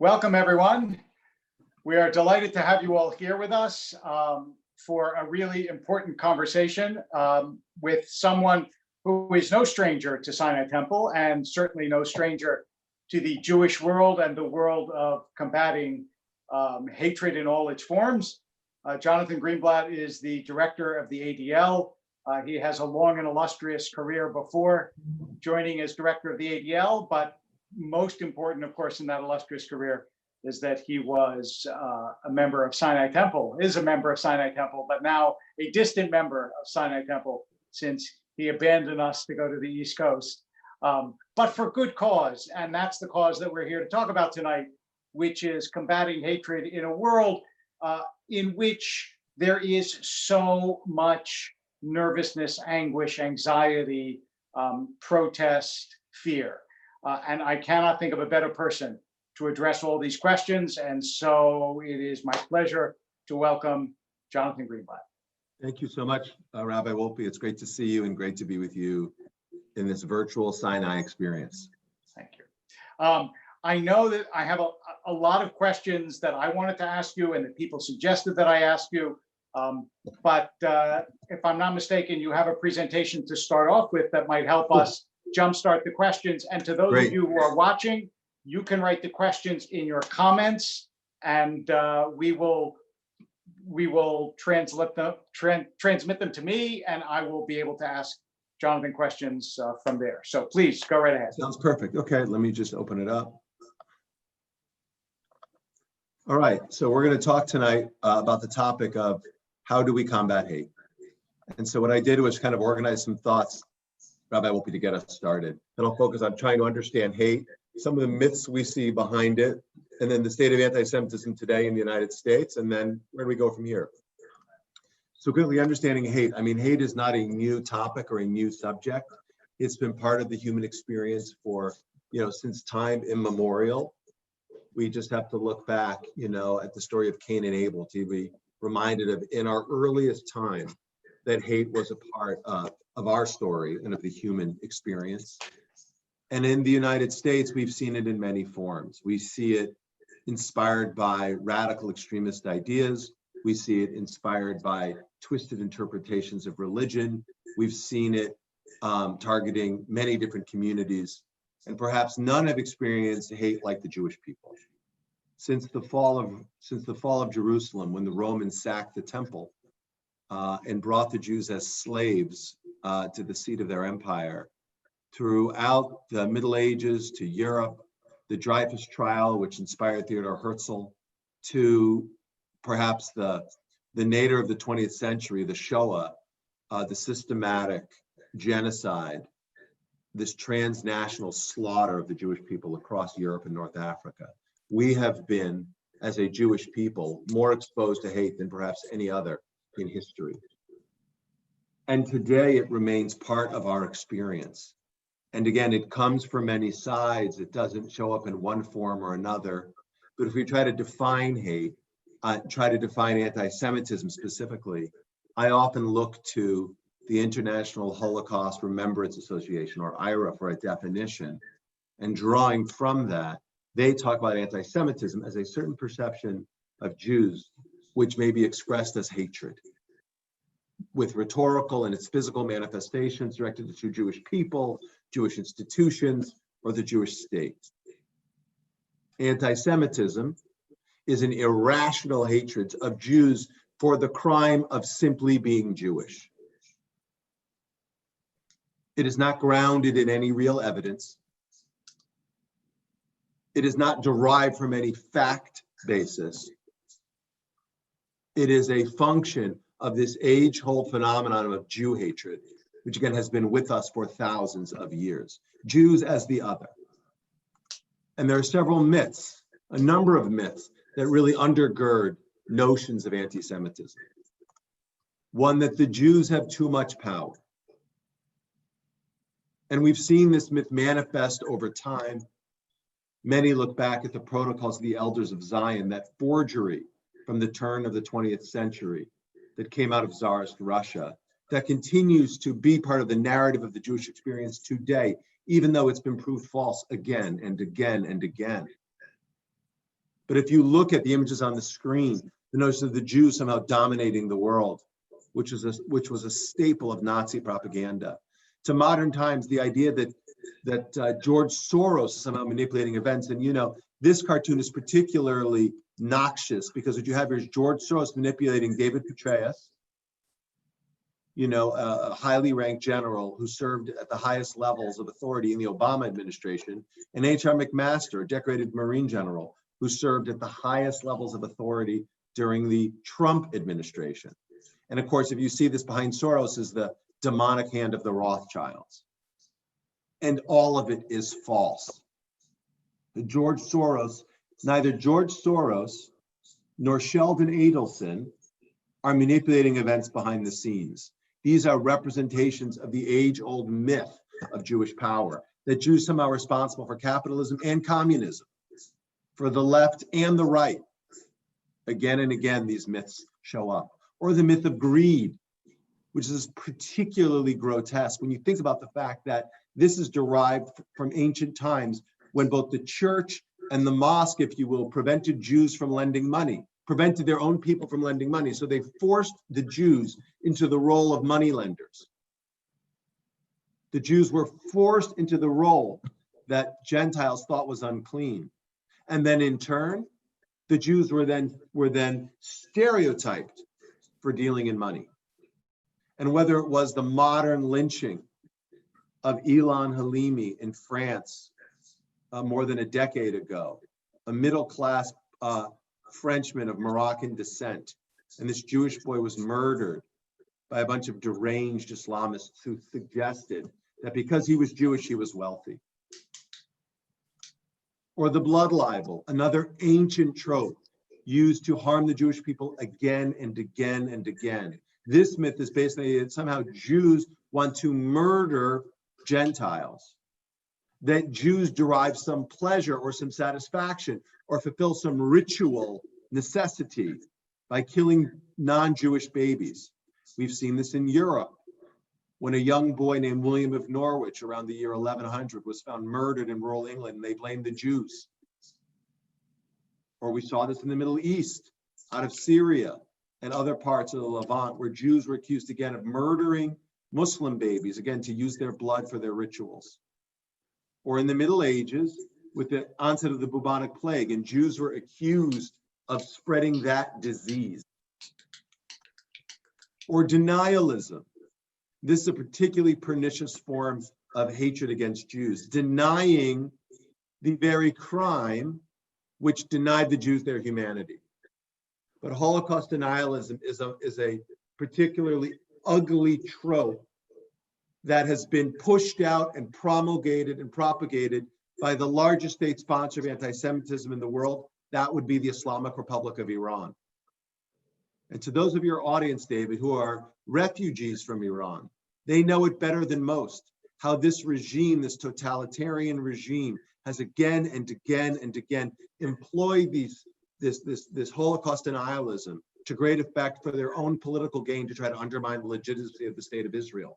Welcome, everyone. We are delighted to have you all here with us for a really important conversation with someone who is no stranger to Sinai Temple and certainly no stranger to the Jewish world and the world of combating hatred in all its forms. Jonathan Greenblatt is the director of the ADL. He has a long and illustrious career before joining as director of the ADL, but most important, of course, in that illustrious career is that he was a member of Sinai Temple, is a member of Sinai Temple, but now a distant member of Sinai Temple since he abandoned us to go to the East Coast. But for good cause, and that's the cause that we're here to talk about tonight, which is combating hatred in a world in which there is so much nervousness, anguish, anxiety, protest, fear. And I cannot think of a better person to address all these questions. And so it is my pleasure to welcome Jonathan Greenblatt. Thank you so much, Rabbi Wolpe. It's great to see you and great to be with you in this virtual Sinai experience. Thank you. I know that I have a lot of questions that I wanted to ask you and that people suggested that I ask you. But if I'm not mistaken, you have a presentation to start off with that might help us jumpstart the questions. And to those of you who are watching, you can write the questions in your comments, and we will transmit them to me, and I will be able to ask Jonathan questions from there. So please go right ahead. Sounds perfect. Okay, let me just open it up. All right, so we're going to talk tonight about the topic of how do we combat hate. And so what I did was kind of organize some thoughts, Rabbi Wolpe, to get us started. And I'll focus on trying to understand hate, some of the myths we see behind it, and then the state of anti-Semitism today in the United States, and then where do we go from here? So quickly understanding hate. I mean, hate is not a new topic or a new subject. It's been part of the human experience for, since time immemorial. We just have to look back, at the story of Cain and Abel to be reminded of in our earliest time that hate was a part of our story and of the human experience. And in the United States, we've seen it in many forms. We see it inspired by radical extremist ideas. We see it inspired by twisted interpretations of religion. We've seen it targeting many different communities, and perhaps none have experienced hate like the Jewish people. Since the fall of Jerusalem, when the Romans sacked the temple and brought the Jews as slaves to the seat of their empire, throughout the Middle Ages to Europe, the Dreyfus trial, which inspired Theodor Herzl, to perhaps the nadir of the 20th century, the Shoah, the systematic genocide, this transnational slaughter of the Jewish people across Europe and North Africa. We have been, as a Jewish people, more exposed to hate than perhaps any other in history. And today it remains part of our experience. And again, it comes from many sides. It doesn't show up in one form or another. But if we try to define hate, try to define anti-Semitism specifically, I often look to the International Holocaust Remembrance Association, or IRA, for a definition. And drawing from that, they talk about anti-Semitism as a certain perception of Jews, which may be expressed as hatred, with rhetorical and its physical manifestations directed to Jewish people, Jewish institutions, or the Jewish state. Anti-Semitism is an irrational hatred of Jews for the crime of simply being Jewish. It is not grounded in any real evidence. It is not derived from any fact basis. It is a function of this age-old phenomenon of Jew hatred, which again has been with us for thousands of years. Jews as the other. And there are several myths, a number of myths, that really undergird notions of anti-Semitism. One, that the Jews have too much power. And we've seen this myth manifest over time. Many look back at the protocols of the elders of Zion, that forgery from the turn of the 20th century that came out of Tsarist Russia, that continues to be part of the narrative of the Jewish experience today, even though it's been proved false again and again and again. But if you look at the images on the screen, the notion of the Jews somehow dominating the world, which was a staple of Nazi propaganda. To modern times, the idea that George Soros is somehow manipulating events, and this cartoon is particularly noxious because what you have here is George Soros manipulating David Petraeus, a highly ranked general who served at the highest levels of authority in the Obama administration, and H.R. McMaster, a decorated Marine general who served at the highest levels of authority during the Trump administration. And of course, if you see this behind Soros is the demonic hand of the Rothschilds. And all of it is false. Neither George Soros nor Sheldon Adelson are manipulating events behind the scenes. These are representations of the age-old myth of Jewish power, that Jews somehow are responsible for capitalism and communism, for the left and the right. Again and again, these myths show up. Or the myth of greed, which is particularly grotesque when you think about the fact that this is derived from ancient times when both the church and the mosque, if you will, prevented Jews from lending money, prevented their own people from lending money. So they forced the Jews into the role of moneylenders. The Jews were forced into the role that Gentiles thought was unclean. And then in turn, the Jews were then stereotyped for dealing in money. And whether it was the modern lynching of Ilan Halimi in France more than a decade ago, a middle-class Frenchman of Moroccan descent, and this Jewish boy was murdered by a bunch of deranged Islamists who suggested that because he was Jewish, he was wealthy. Or the blood libel, another ancient trope used to harm the Jewish people again and again and again. This myth is basically that somehow Jews want to murder Gentiles, that Jews derive some pleasure or some satisfaction or fulfill some ritual necessity by killing non-Jewish babies. We've seen this in Europe when a young boy named William of Norwich around the year 1100 was found murdered in rural England, and they blamed the Jews. Or we saw this in the Middle East, out of Syria and other parts of the Levant, where Jews were accused again of murdering Muslim babies, again, to use their blood for their rituals. Or in the Middle Ages, with the onset of the bubonic plague, and Jews were accused of spreading that disease. Or denialism. This is a particularly pernicious form of hatred against Jews, denying the very crime which denied the Jews their humanity. But Holocaust denialism is a particularly ugly trope that has been pushed out and promulgated and propagated by the largest state sponsor of anti-Semitism in the world. That would be the Islamic Republic of Iran. And to those of your audience, David, who are refugees from Iran, they know it better than most, how this regime, this totalitarian regime, has again and again and again employed this Holocaust denialism to great effect for their own political gain, to try to undermine the legitimacy of the state of Israel.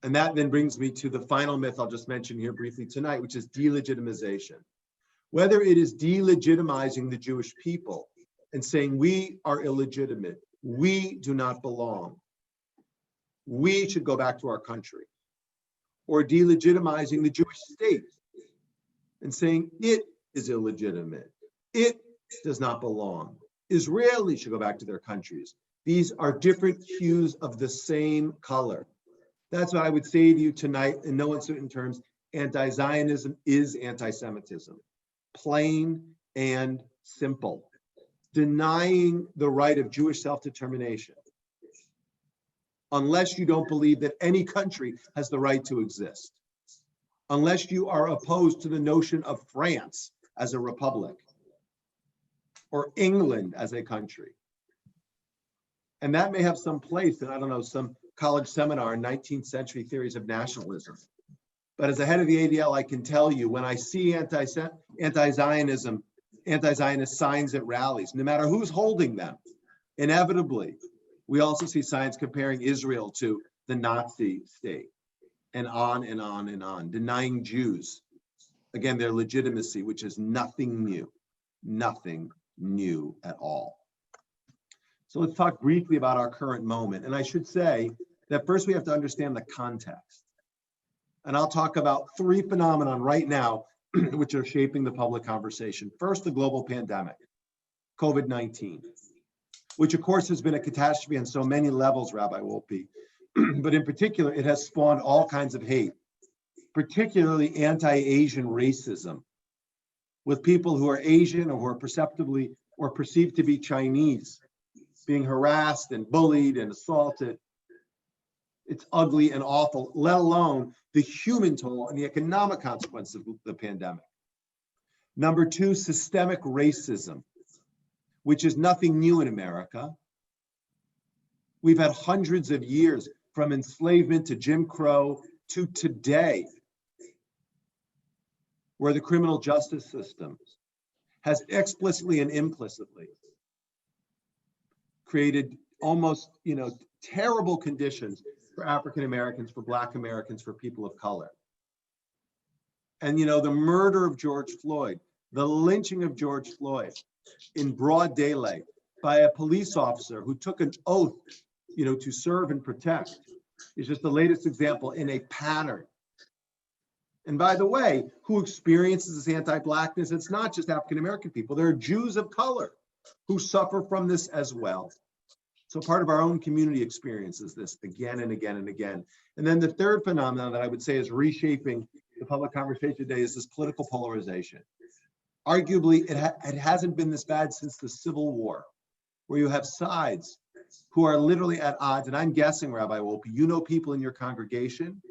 And that then brings me to the final myth I'll just mention here briefly tonight, which is de-legitimization. Whether it is delegitimizing the Jewish people and saying we are illegitimate, we do not belong, we should go back to our country, or delegitimizing the Jewish state and saying it is illegitimate, it does not belong, Israelis should go back to their countries. These are different hues of the same color. That's what I would say to you tonight in no uncertain terms. Anti-Zionism is anti-Semitism, plain and simple. Denying the right of Jewish self-determination, unless you don't believe that any country has the right to exist, unless you are opposed to the notion of France as a republic or England as a country. And that may have some place in, I don't know, some college seminar in 19th century theories of nationalism. But as the head of the ADL, I can tell you, when I see anti-Zionism, anti-Zionist signs at rallies, no matter who's holding them, inevitably, we also see signs comparing Israel to the Nazi state, and on and on and on, denying Jews again, their legitimacy, which is nothing new at all. So let's talk briefly about our current moment. And I should say that first we have to understand the context. And I'll talk about three phenomena right now which are shaping the public conversation. First, the global pandemic, COVID-19, which of course has been a catastrophe on so many levels, Rabbi Wolpe, but in particular, it has spawned all kinds of hate, particularly anti-Asian racism, with people who are Asian or who are perceptibly or perceived to be Chinese being harassed and bullied and assaulted. It's ugly and awful, let alone the human toll and the economic consequences of the pandemic. Number two, systemic racism, which is nothing new in America. We've had hundreds of years from enslavement to Jim Crow to today, where the criminal justice system has explicitly and implicitly created almost, terrible conditions for African Americans, for Black Americans, for people of color. And, the murder of George Floyd, the lynching of George Floyd in broad daylight by a police officer who took an oath, to serve and protect, is just the latest example in a pattern. And by the way, who experiences this anti-Blackness? It's not just African American people. There are Jews of color who suffer from this as well. So part of our own community experiences this again and again and again. And then the third phenomenon that I would say is reshaping the public conversation today is this political polarization. Arguably, it hasn't been this bad since the Civil War, where you have sides who are literally at odds. And I'm guessing, Rabbi Wolpe, you know people in your congregation,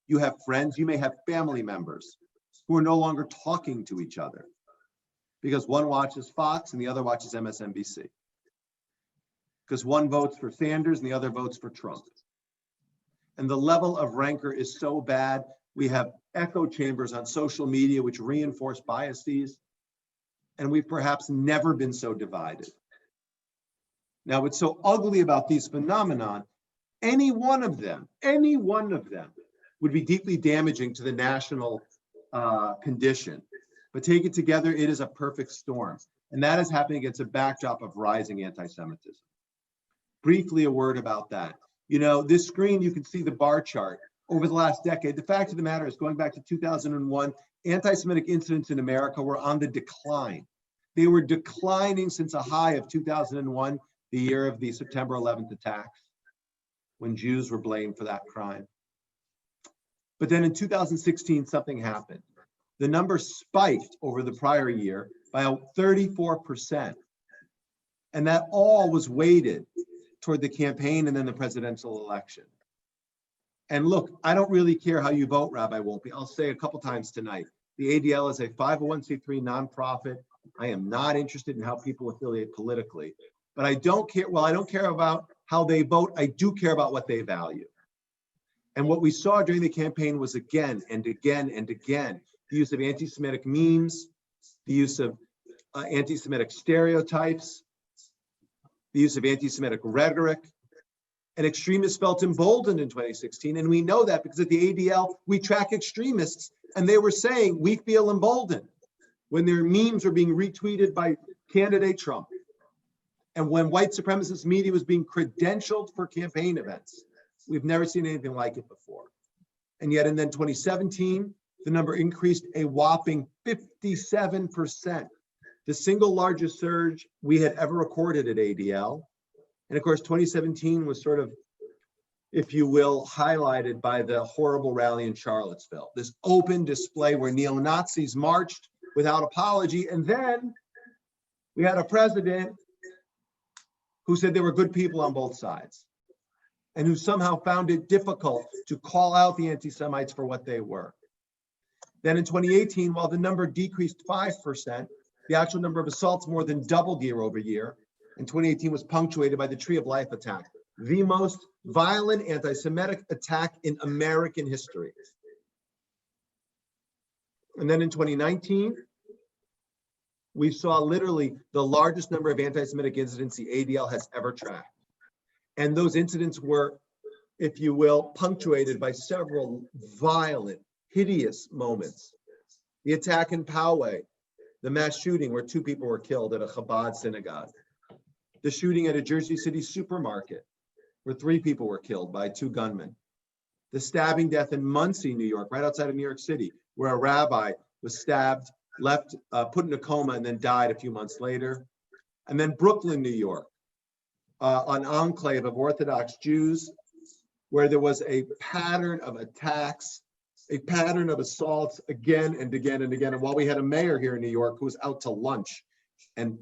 you have friends, you may have family members who are no longer talking to each other because one watches Fox and the other watches MSNBC. Because one votes for Sanders and the other votes for Trump. And the level of rancor is so bad. We have echo chambers on social media which reinforce biases. And we've perhaps never been so divided. Now, what's so ugly about these phenomenon, any one of them would be deeply damaging to the national condition. But take it together, it is a perfect storm. And that is happening against a backdrop of rising anti-Semitism. Briefly, a word about that. This screen, you can see the bar chart over the last decade. The fact of the matter is, going back to 2001, anti-Semitic incidents in America were on the decline. They were declining since a high of 2001, the year of the September 11th attacks, when Jews were blamed for that crime. But then in 2016, something happened. The number spiked over the prior year by 34%. And that all was weighted toward the campaign and then the presidential election. And look, I don't really care how you vote, Rabbi Wolpe. I'll say a couple times tonight. The ADL is a 501c3 nonprofit. I am not interested in how people affiliate politically. But I don't care, I don't care about how they vote. I do care about what they value. And what we saw during the campaign was again and again and again, the use of anti-Semitic memes, the use of anti-Semitic stereotypes, the use of anti-Semitic rhetoric, and extremists felt emboldened in 2016. And we know that because at the ADL, we track extremists, and they were saying, we feel emboldened when their memes were being retweeted by candidate Trump. And when white supremacist media was being credentialed for campaign events. We've never seen anything like it before. And yet, and then 2017, the number increased a whopping 57%. The single largest surge we had ever recorded at ADL. And of course, 2017 was sort of, if you will, highlighted by the horrible rally in Charlottesville, this open display where neo-Nazis marched without apology. And then we had a president who said there were good people on both sides and who somehow found it difficult to call out the anti-Semites for what they were. Then in 2018, while the number decreased 5%, the actual number of assaults more than doubled year over year. And 2018 was punctuated by the Tree of Life attack, the most violent anti-Semitic attack in American history. And then in 2019, we saw literally the largest number of anti-Semitic incidents the ADL has ever tracked. And those incidents were, if you will, punctuated by several violent, hideous moments the attack in Poway, the mass shooting where 2 people were killed at a Chabad synagogue, the shooting at a Jersey City supermarket where 3 people were killed by 2 gunmen, the stabbing death in Muncie, New York, right outside of New York City, where a rabbi was stabbed, put in a coma, and then died a few months later. And then Brooklyn, New York, an enclave of Orthodox Jews, where there was a pattern of attacks, a pattern of assaults again and again and again. And while we had a mayor here in New York who was out to lunch and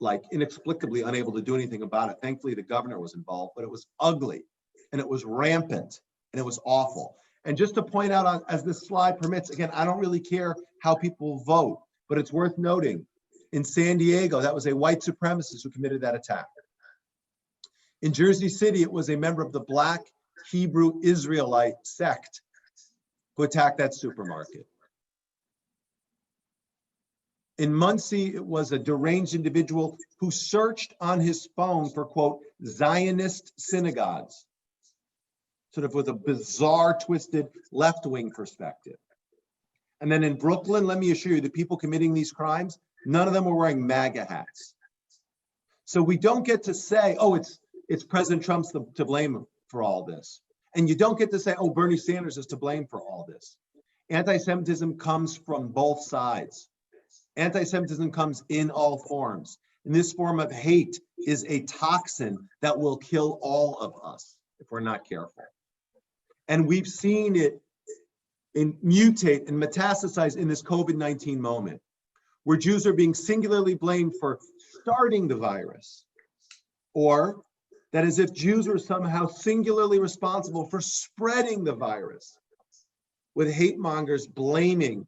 like inexplicably unable to do anything about it, thankfully the governor was involved, but it was ugly and it was rampant and it was awful. And just to point out, as this slide permits, again, I don't really care how people vote, but it's worth noting in San Diego, that was a white supremacist who committed that attack. In Jersey City, it was a member of the Black Hebrew Israelite sect who attacked that supermarket. In Muncie, it was a deranged individual who searched on his phone for, quote, Zionist synagogues, sort of with a bizarre, twisted left-wing perspective. And then in Brooklyn, let me assure you, the people committing these crimes, none of them were wearing MAGA hats. So we don't get to say, oh, it's President Trump's to blame for all this. And you don't get to say, oh, Bernie Sanders is to blame for all this. Anti-Semitism comes from both sides. Anti-Semitism comes in all forms. And this form of hate is a toxin that will kill all of us if we're not careful. And we've seen it mutate and metastasize in this COVID-19 moment, where Jews are being singularly blamed for starting the virus, or that as if Jews were somehow singularly responsible for spreading the virus, with hate mongers blaming,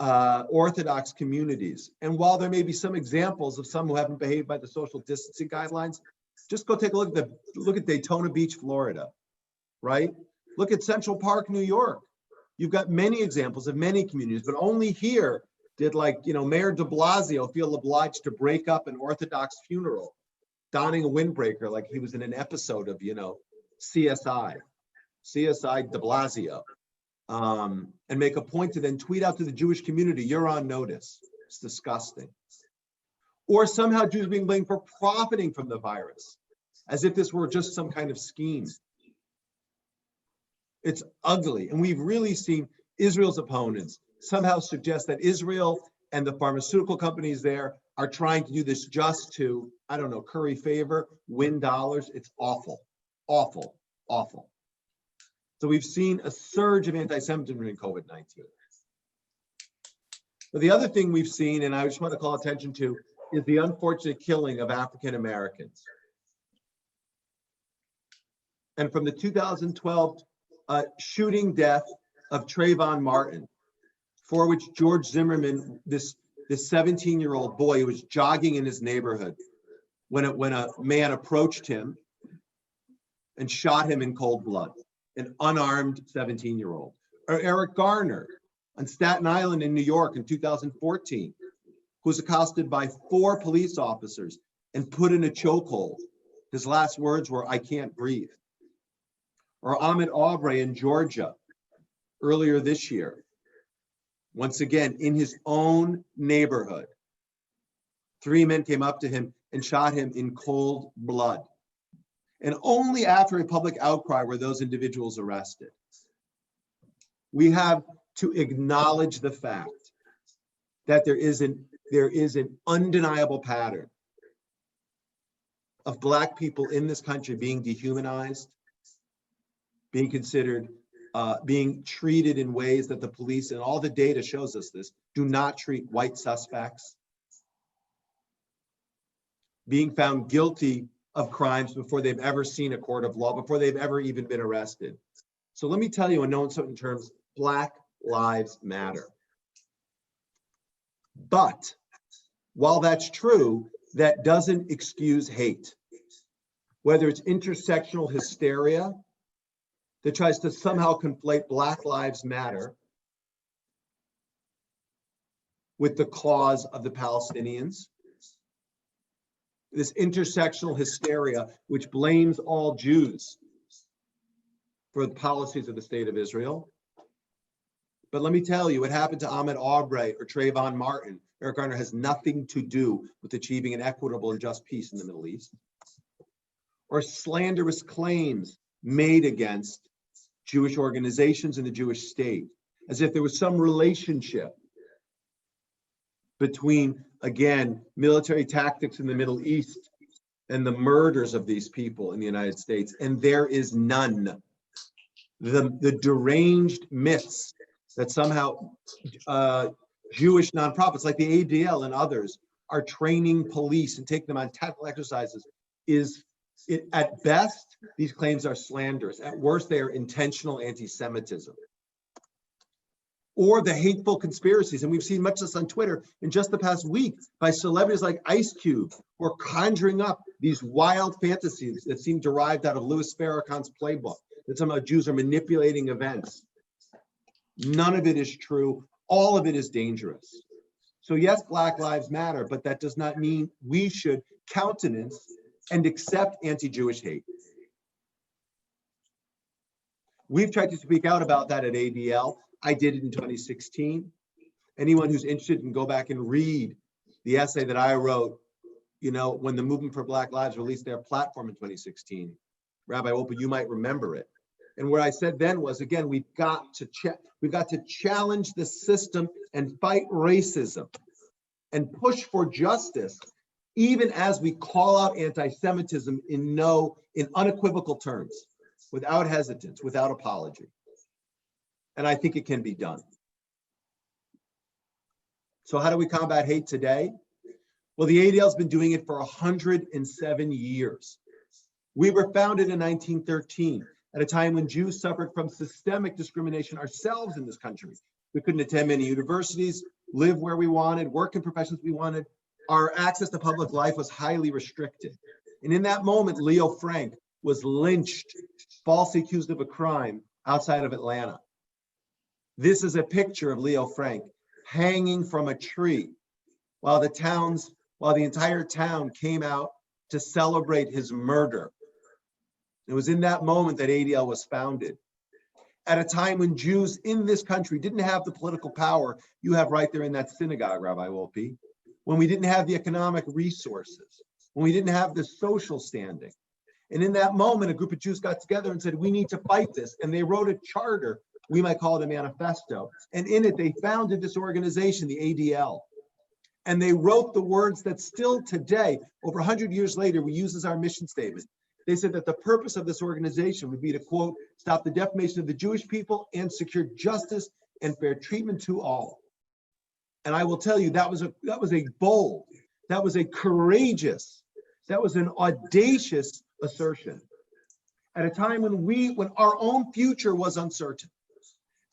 Orthodox communities. And while there may be some examples of some who haven't behaved by the social distancing guidelines, just go take a look at Daytona Beach, Florida, right? Look at Central Park, New York. You've got many examples of many communities, but only here did Mayor de Blasio feel obliged to break up an Orthodox funeral, donning a windbreaker like he was in an episode of, CSI de Blasio, and make a point to then tweet out to the Jewish community, you're on notice. It's disgusting. Or somehow Jews being blamed for profiting from the virus, as if this were just some kind of scheme. It's ugly. And we've really seen Israel's opponents somehow suggest that Israel and the pharmaceutical companies there are trying to do this just to, curry favor, win dollars. It's awful, awful, awful. So we've seen a surge of anti-Semitism in COVID-19. But the other thing we've seen, and I just want to call attention to, is the unfortunate killing of African Americans. And from the 2012 shooting death of Trayvon Martin, for which George Zimmerman, this 17-year-old boy who was jogging in his neighborhood, when a man approached him and shot him in cold blood, an unarmed 17-year-old. Or Eric Garner on Staten Island in New York in 2014, who was accosted by 4 police officers and put in a chokehold. His last words were, "I can't breathe." Or Ahmed Aubrey in Georgia earlier this year, once again in his own neighborhood. 3 men came up to him and shot him in cold blood. And only after a public outcry were those individuals arrested. We have to acknowledge the fact that there is an undeniable pattern of Black people in this country being dehumanized, being considered, being treated in ways that the police, and all the data shows us this, do not treat white suspects, being found guilty of crimes before they've ever seen a court of law, before they've ever even been arrested. So let me tell you in no uncertain terms, Black lives matter. But while that's true, that doesn't excuse hate. Whether it's intersectional hysteria that tries to somehow conflate Black Lives Matter with the cause of the Palestinians, this intersectional hysteria which blames all Jews for the policies of the state of Israel, But let me tell you, what happened to Ahmaud Arbery or Trayvon Martin, Eric Garner, has nothing to do with achieving an equitable and just peace in the Middle East. Or slanderous claims made against Jewish organizations and the Jewish state, as if there was some relationship between, again, military tactics in the Middle East and the murders of these people in the United States. And there is none. The deranged myths that somehow Jewish nonprofits like the ADL and others are training police and take them on tactical exercises at best, these claims are slanderous. At worst, they are intentional anti-Semitism. Or the hateful conspiracies, and we've seen much of this on Twitter in just the past week by celebrities like Ice Cube, who are conjuring up these wild fantasies that seem derived out of Louis Farrakhan's playbook, that somehow Jews are manipulating events. None of it is true. All of it is dangerous. So yes, Black Lives Matter, but that does not mean we should countenance and accept anti-Jewish hate. We've tried to speak out about that at ADL. I did it in 2016. Anyone who's interested can go back and read the essay that I wrote, when the Movement for Black Lives released their platform in 2016. Rabbi Wolpe, you might remember it. And what I said then was, again, we've got to challenge the system and fight racism and push for justice, even as we call out anti-Semitism in unequivocal terms, without hesitance, without apology. And I think it can be done. So how do we combat hate today? Well, the ADL has been doing it for 107 years. We were founded in 1913 at a time when Jews suffered from systemic discrimination ourselves in this country. We couldn't attend many universities, live where we wanted, work in professions we wanted. Our access to public life was highly restricted. And in that moment, Leo Frank was lynched, falsely accused of a crime outside of Atlanta. This is a picture of Leo Frank hanging from a tree while the entire town came out to celebrate his murder. It was in that moment that ADL was founded. At a time when Jews in this country didn't have the political power you have right there in that synagogue, Rabbi Wolpe, when we didn't have the economic resources, when we didn't have the social standing. And in that moment, a group of Jews got together and said, we need to fight this. And they wrote a charter, we might call it a manifesto. And in it, they founded this organization, the ADL. And they wrote the words that still today, over 100 years later, we use as our mission statement. They said that the purpose of this organization would be to, quote, stop the defamation of the Jewish people and secure justice and fair treatment to all. And I will tell you, that was a bold, that was a courageous, that was an audacious assertion. At a time when our own future was uncertain,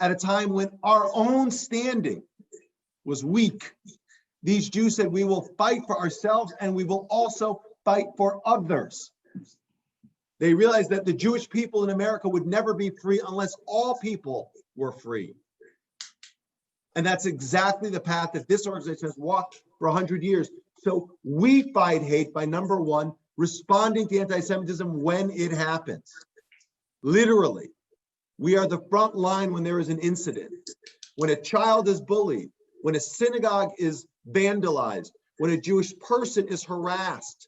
at a time when our own standing was weak, these Jews said, we will fight for ourselves and we will also fight for others. They realized that the Jewish people in America would never be free unless all people were free. And that's exactly the path that this organization has walked for 100 years. So we fight hate by, number one, responding to anti-Semitism when it happens. Literally, we are the front line when there is an incident, when a child is bullied, when a synagogue is vandalized, when a Jewish person is harassed,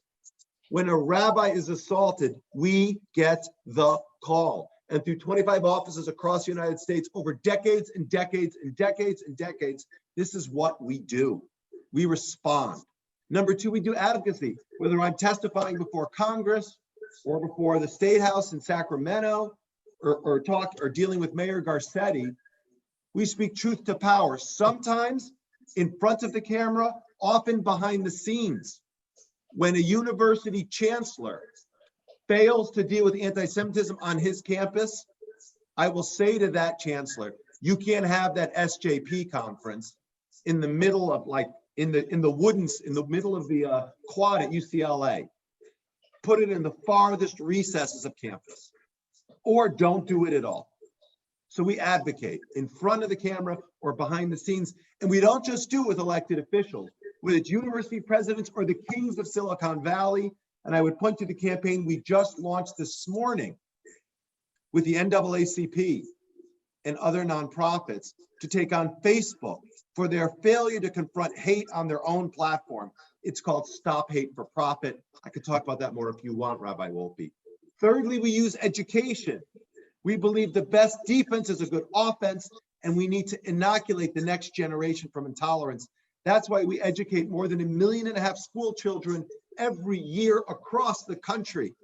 when a rabbi is assaulted, we get the call. And through 25 offices across the United States over decades and decades and decades and decades, this is what we do. We respond. Number two, we do advocacy, whether I'm testifying before Congress or before the State House in Sacramento or dealing with Mayor Garcetti. We speak truth to power, sometimes in front of the camera, often behind the scenes. When a university chancellor fails to deal with anti-Semitism on his campus, I will say to that chancellor, you can't have that SJP conference in the middle of in the middle of the quad at UCLA. Put it in the farthest recesses of campus, or don't do it at all. So we advocate in front of the camera or behind the scenes, and we don't just do it with elected officials, whether it's university presidents or the kings of Silicon Valley. And I would point to the campaign we just launched this morning with the NAACP and other nonprofits to take on Facebook for their failure to confront hate on their own platform. It's called Stop Hate for Profit. I could talk about that more if you want, Rabbi Wolpe. Thirdly, we use education. We believe the best defense is a good offense, and we need to inoculate the next generation from intolerance. That's why we educate more than 1.5 million school children every year across the country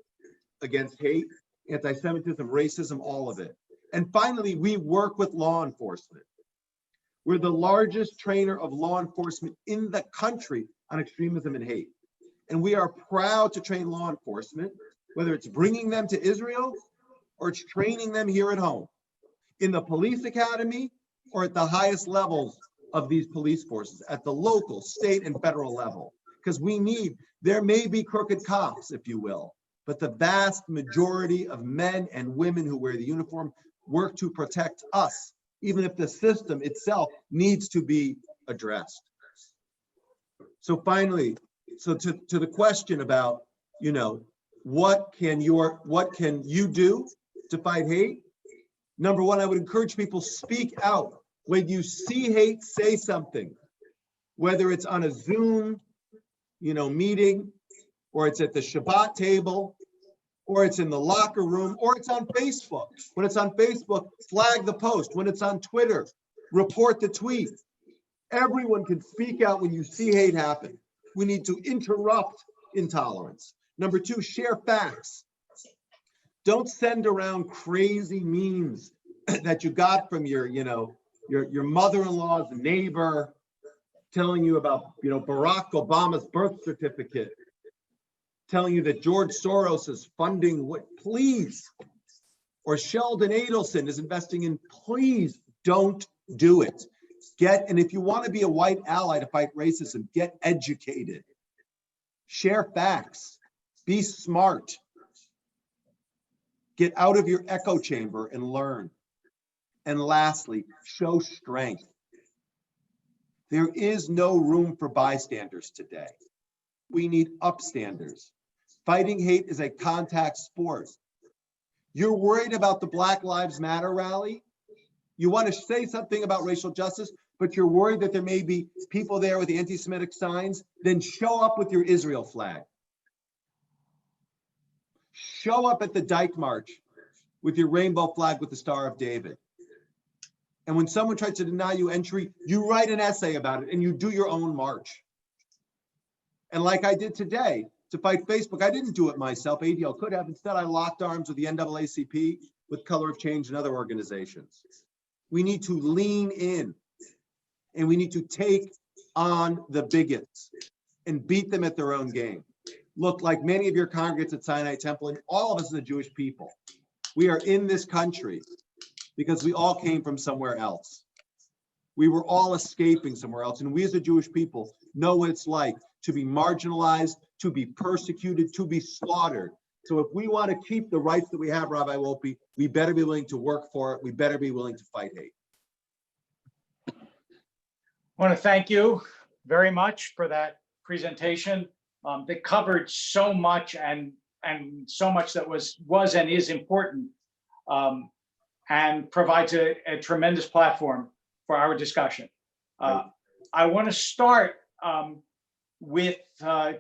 against hate, anti-Semitism, racism, all of it. And finally, we work with law enforcement. We're the largest trainer of law enforcement in the country on extremism and hate. And we are proud to train law enforcement, whether it's bringing them to Israel or it's training them here at home, in the police academy or at the highest levels of these police forces, at the local, state, and federal level. Because there may be crooked cops, if you will, but the vast majority of men and women who wear the uniform work to protect us, even if the system itself needs to be addressed. So finally, to the question about, what can you do to fight hate? Number one, I would encourage people, speak out. When you see hate, say something, whether it's on a Zoom, meeting, or it's at the Shabbat table, or it's in the locker room, or it's on Facebook. When it's on Facebook, flag the post. When it's on Twitter, report the tweet. Everyone can speak out when you see hate happen. We need to interrupt intolerance. Number two, share facts. Don't send around crazy memes that you got from your mother-in-law's neighbor telling you about, Barack Obama's birth certificate, telling you that George Soros is funding please, or Sheldon Adelson is investing in, please don't do it. And if you want to be a white ally to fight racism, get educated. Share facts. Be smart. Get out of your echo chamber and learn. And lastly, show strength. There is no room for bystanders today. We need upstanders. Fighting hate is a contact sport. You're worried about the Black Lives Matter rally? You want to say something about racial justice, but you're worried that there may be people there with the anti-Semitic signs? Then show up with your Israel flag. Show up at the Dyke March with your rainbow flag with the Star of David. And when someone tries to deny you entry, you write an essay about it and you do your own march. And like I did today to fight Facebook, I didn't do it myself. ADL could have. Instead, I locked arms with the NAACP, with Color of Change and other organizations. We need to lean in and we need to take on the bigots and beat them at their own game. Look, like many of your congregates at Sinai Temple and all of us as the Jewish people, we are in this country because we all came from somewhere else. We were all escaping somewhere else. And we as a Jewish people know what it's like to be marginalized, to be persecuted, to be slaughtered. So if we want to keep the rights that we have, Rabbi Wolpe, we better be willing to work for it. We better be willing to fight hate. I want to thank you very much for that presentation that covered so much and so much that was and is important, and provides a tremendous platform for our discussion. I want to start with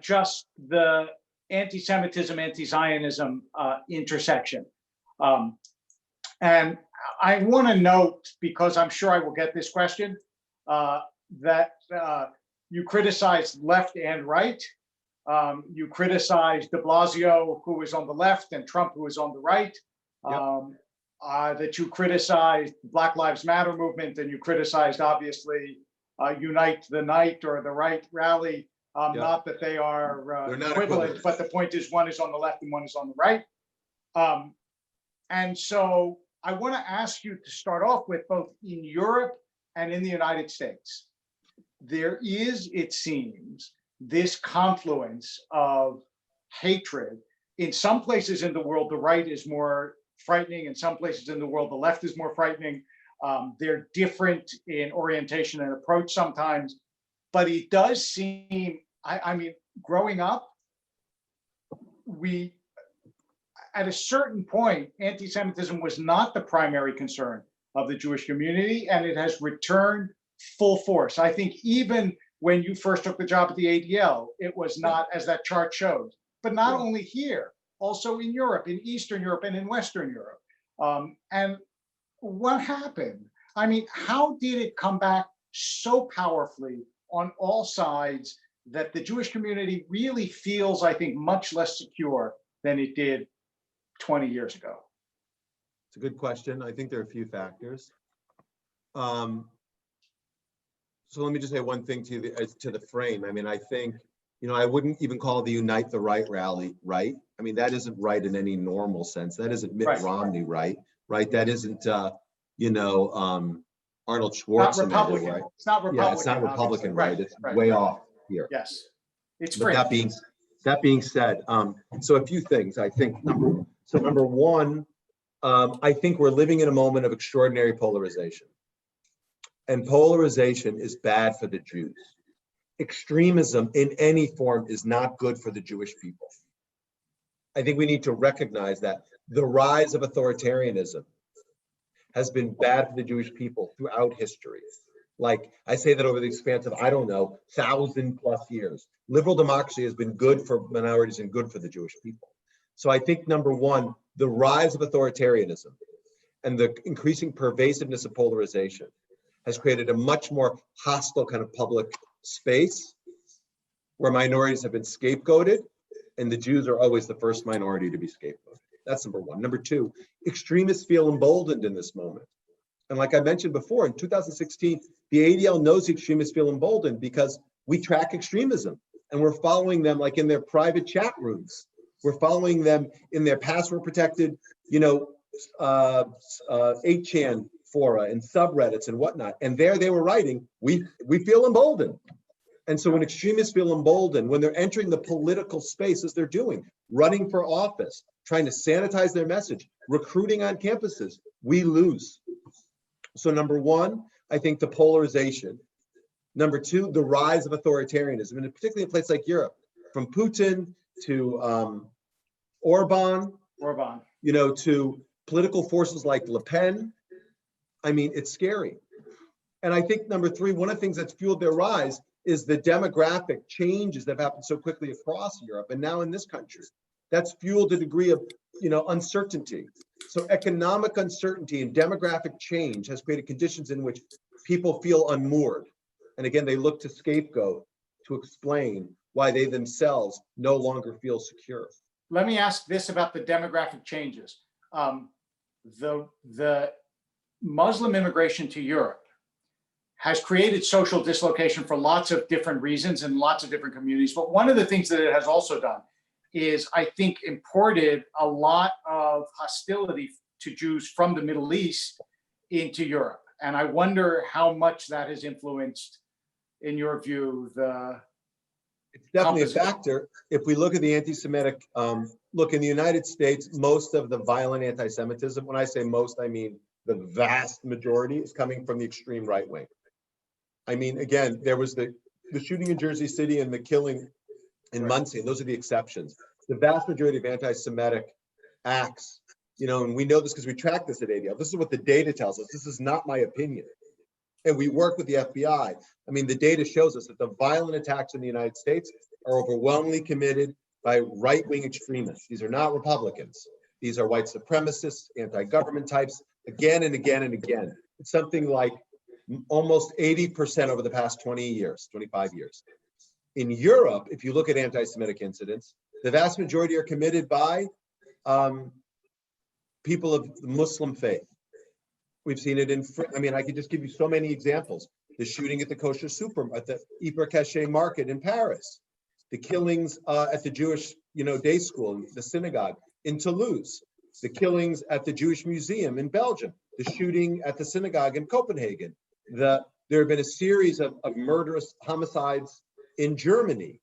just the anti-Semitism, anti-Zionism intersection. And I want to note, because I'm sure I will get this question, that you criticized left and right. You criticized de Blasio, who was on the left, and Trump, who was on the right. Yep. That you criticized the Black Lives Matter movement, and you criticized, obviously, Unite the Night or the Right Rally. Yep. Not that they are equivalent, but the point is one is on the left and one is on the right. And so I want to ask you to start off with, both in Europe and in the United States, there is, it seems, this confluence of hatred. In some places in the world, the right is more frightening. In some places in the world, the left is more frightening. They're different in orientation and approach sometimes, but it does seem, I mean, growing up, at a certain point, anti-Semitism was not the primary concern of the Jewish community, and it has returned full force. I think even when you first took the job at the ADL, it was not, as that chart shows, but not only here, also in Europe, in Eastern Europe, and in Western Europe. And what happened? I mean, how did it come back so powerfully on all sides that the Jewish community really feels, I think, much less secure than it did 20 years ago? It's a good question. I think there are a few factors. So let me just say one thing to the frame. I mean, I think, I wouldn't even call the Unite the Right rally right. I mean, that isn't right in any normal sense. That isn't Mitt Romney right? That isn't, Arnold Schwarzenegger, Republican. right? It's not Republican. Yeah, it's not Republican, right? It's way off here. Yes, it's But that being said, so a few things. I think number one, I think we're living in a moment of extraordinary polarization. And polarization is bad for the Jews. Extremism in any form is not good for the Jewish people. I think we need to recognize that the rise of authoritarianism has been bad for the Jewish people throughout history. Like, I say that over the expanse of, 1,000+ years. Liberal democracy has been good for minorities and good for the Jewish people. So I think, number one, the rise of authoritarianism and the increasing pervasiveness of polarization has created a much more hostile kind of public space where minorities have been scapegoated, and the Jews are always the first minority to be scapegoated. That's number one. Number two, extremists feel emboldened in this moment. And like I mentioned before, in 2016, the ADL knows the extremists feel emboldened because we track extremism and we're following them like in their private chat rooms. We're following them in their password protected, 8chan fora and subreddits and whatnot. And there they were writing, we feel emboldened. And so when extremists feel emboldened, when they're entering the political space as they're doing, running for office, trying to sanitize their message, recruiting on campuses, we lose. So number one, I think the polarization. Number two, the rise of authoritarianism, and particularly in a place like Europe, from Putin to Orban, to political forces like Le Pen. I mean, it's scary. And I think number three, one of the things that's fueled their rise is the demographic changes that have happened so quickly across Europe and now in this country. That's fueled a degree of, uncertainty. So economic uncertainty and demographic change has created conditions in which people feel unmoored. And again, they look to scapegoat to explain why they themselves no longer feel secure. Let me ask this about the demographic changes. The Muslim immigration to Europe has created social dislocation for lots of different reasons in lots of different communities. But one of the things that it has also done is, I think, imported a lot of hostility to Jews from the Middle East into Europe. And I wonder how much that has influenced, in your view, It's definitely a factor. If we look at the anti-Semitic, look, in the United States, most of the violent anti-Semitism, when I say most, I mean the vast majority, is coming from the extreme right wing. I mean, again, there was the shooting in Jersey City and the killing in Muncie, and those are the exceptions. The vast majority of anti-Semitic acts, and we know this because we track this at ADL. This is what the data tells us. This is not my opinion. And we work with the FBI. I mean, the data shows us that the violent attacks in the United States are overwhelmingly committed by right-wing extremists. These are not Republicans. These are white supremacists, anti-government types, again and again and again. It's something like almost 80% over the past 20 years, 25 years. In Europe, if you look at anti-Semitic incidents, the vast majority are committed by people of the Muslim faith. We've seen it I could just give you so many examples. The shooting at the kosher at the Hyper Caché market in Paris, the killings at the Jewish, day school, the synagogue in Toulouse, the killings at the Jewish Museum in Belgium, the shooting at the synagogue in Copenhagen. There have been a series of murderous homicides in Germany.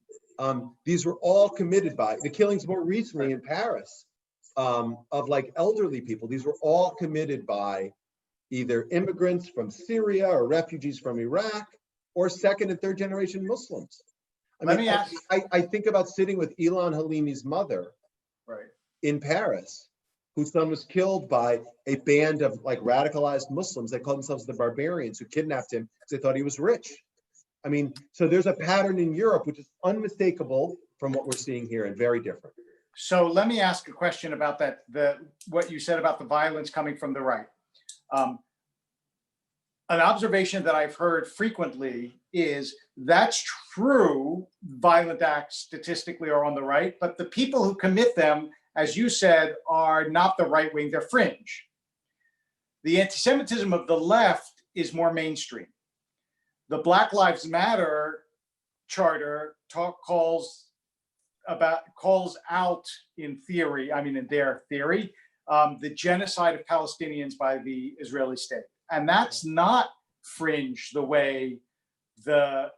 These were all committed by the killings more recently in Paris of like elderly people. These were all committed by either immigrants from Syria or refugees from Iraq or second and third generation Muslims. I think about sitting with Ilan Halimi's mother in Paris whose son was killed by a band of like radicalized Muslims. They called themselves the barbarians, who kidnapped him because they thought he was rich. I mean, so there's a pattern in Europe which is unmistakable from what we're seeing here and very different. So let me ask a question about that, what you said about the violence coming from the right. An observation that I've heard frequently is that's true, violent acts statistically are on the right, but the people who commit them, as you said, are not the right wing, they're fringe. The anti-Semitism of the left is more mainstream. The Black Lives Matter charter calls out in theory, in their theory, the genocide of Palestinians by the Israeli state. And that's not fringe the way the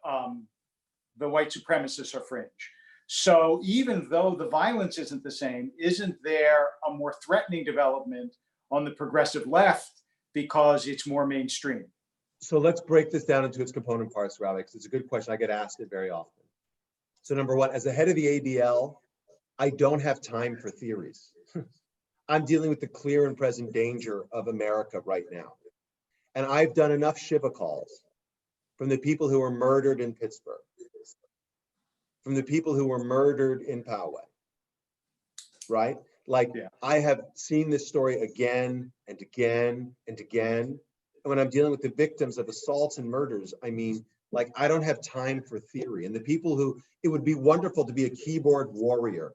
white supremacists are fringe. So even though the violence isn't the same, isn't there a more threatening development on the progressive left because it's more mainstream? So let's break this down into its component parts, Rabbi, because it's a good question. I get asked it very often. So number one, as the head of the ADL, I don't have time for theories. I'm dealing with the clear and present danger of America right now. And I've done enough Shiva calls from the people who were murdered in Pittsburgh, from the people who were murdered in Poway, right? Like, yeah. I have seen this story again and again and again. And when I'm dealing with the victims of assaults and murders, like, I don't have time for theory. And the people who, it would be wonderful to be a keyboard warrior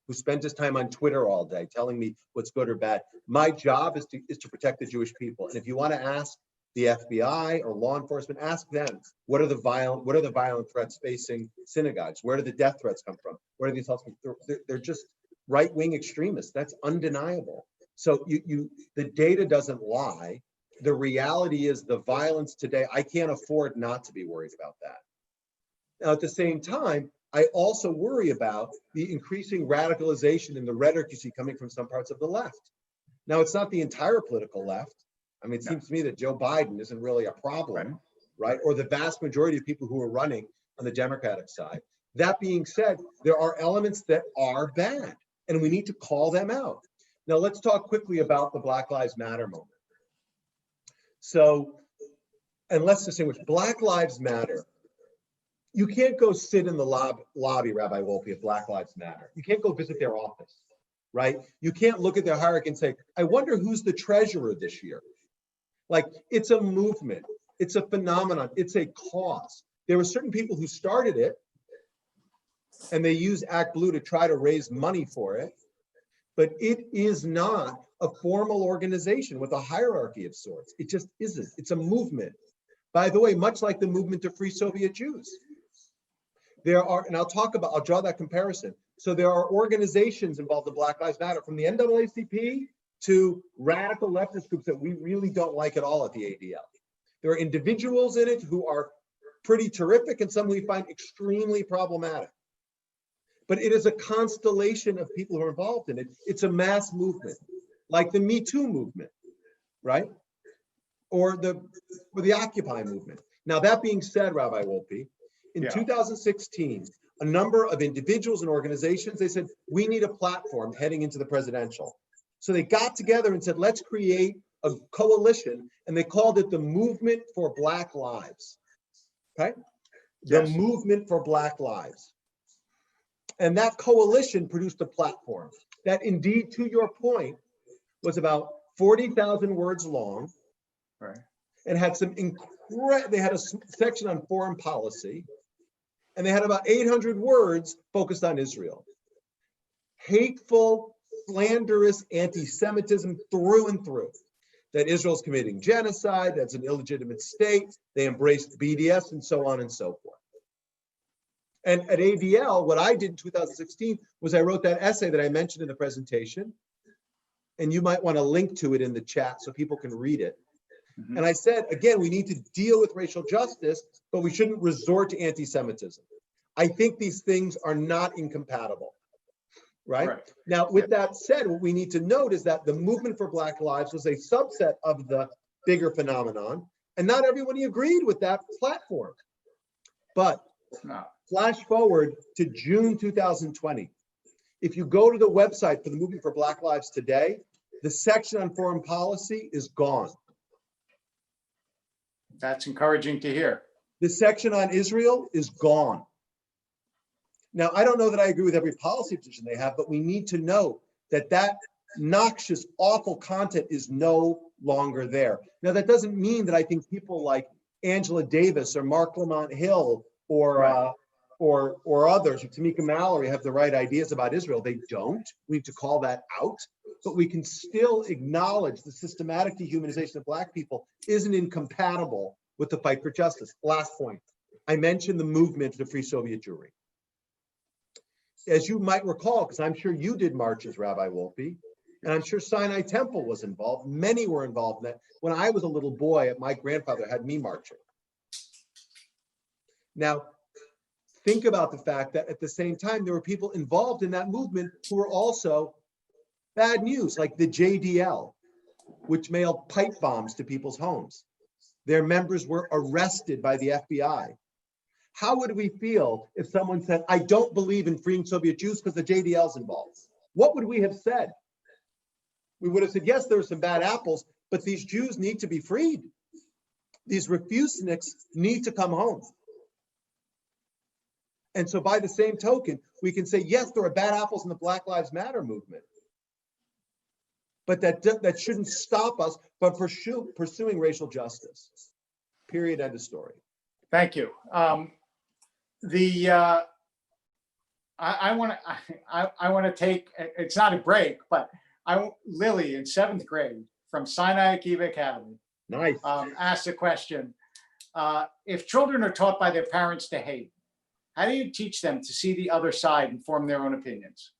who spent his time on Twitter all day telling me what's good or bad. My job is to protect the Jewish people. And if you want to ask the FBI or law enforcement, ask them, what are the violent threats facing synagogues? Where do the death threats come from? Where do these assaults come from? They're just right-wing extremists. That's undeniable. So the data doesn't lie. The reality is the violence today, I can't afford not to be worried about that. Now, at the same time, I also worry about the increasing radicalization in the rhetoric you see coming from some parts of the left. Now, it's not the entire political left. It seems to me that Joe Biden isn't really a problem, right? Or the vast majority of people who are running on the Democratic side. That being said, there are elements that are bad, and we need to call them out. Now, let's talk quickly about the Black Lives Matter moment. So, and let's distinguish, Black Lives Matter. You can't go sit in the lobby, Rabbi Wolpe, of Black Lives Matter. You can't go visit their office, right? You can't look at their hierarchy and say, I wonder who's the treasurer this year. Like, it's a movement, it's a phenomenon, it's a cause. There were certain people who started it, and they use Act Blue to try to raise money for it, but it is not a formal organization with a hierarchy of sorts. It just isn't. It's a movement. By the way, much like the movement to free Soviet Jews. There are, and I'll draw that comparison. So there are organizations involved in Black Lives Matter, from the NAACP to radical leftist groups that we really don't like at all at the ADL. There are individuals in it who are pretty terrific and some we find extremely problematic. But it is a constellation of people who are involved in it. It's a mass movement, like the Me Too movement, right? Or the Occupy movement. Now, that being said, Rabbi Wolpe, in 2016, a number of individuals and organizations, they said, we need a platform heading into the presidential. So they got together and said, let's create a coalition, and they called it the Movement for Black Lives, okay? The Movement for Black Lives. And that coalition produced a platform that, indeed, to your point, was about 40,000 words long, right? And had some they had a section on foreign policy, and they had about 800 words focused on Israel. Hateful, slanderous anti-Semitism through and through. That Israel's committing genocide, that's an illegitimate state, they embraced BDS, and so on and so forth. And at ADL, what I did in 2016 was I wrote that essay that I mentioned in the presentation, and you might want to link to it in the chat so people can read it. Mm-hmm. And I said, again, we need to deal with racial justice, but we shouldn't resort to anti-Semitism. I think these things are not incompatible, right? Now, with that said, what we need to note is that the Movement for Black Lives was a subset of the bigger phenomenon, and not everybody agreed with that platform. But flash forward to June 2020. If you go to the website for the Movement for Black Lives Today, the section on foreign policy is gone. That's encouraging to hear. The section on Israel is gone. Now, I don't know that I agree with every policy position they have, but we need to know that that noxious, awful content is no longer there. Now, that doesn't mean that I think people like Angela Davis or Mark Lamont Hill or others, or Tamika Mallory, have the right ideas about Israel. They don't. We need to call that out. But we can still acknowledge the systematic dehumanization of Black people isn't incompatible with the fight for justice. Last point. I mentioned the movement to free Soviet Jewry. As you might recall, because I'm sure you did marches, Rabbi Wolpe, and I'm sure Sinai Temple was involved. Many were involved in that. When I was a little boy, my grandfather had me marching. Now, think about the fact that at the same time, there were people involved in that movement who were also bad news, like the JDL, which mailed pipe bombs to people's homes. Their members were arrested by the FBI. How would we feel if someone said, I don't believe in freeing Soviet Jews because the JDL's involved? What would we have said? We would have said, yes, there are some bad apples, but these Jews need to be freed. These refuseniks need to come home. And so by the same token, we can say, yes, there are bad apples in the Black Lives Matter movement, but that shouldn't stop us from pursuing racial justice. Period, end of story. Thank you. I want to take, it's not a break, but Lily in 7th grade from Sinai Akiva Academy. Nice. Asked a question. If children are taught by their parents to hate, how do you teach them to see the other side and form their own opinions?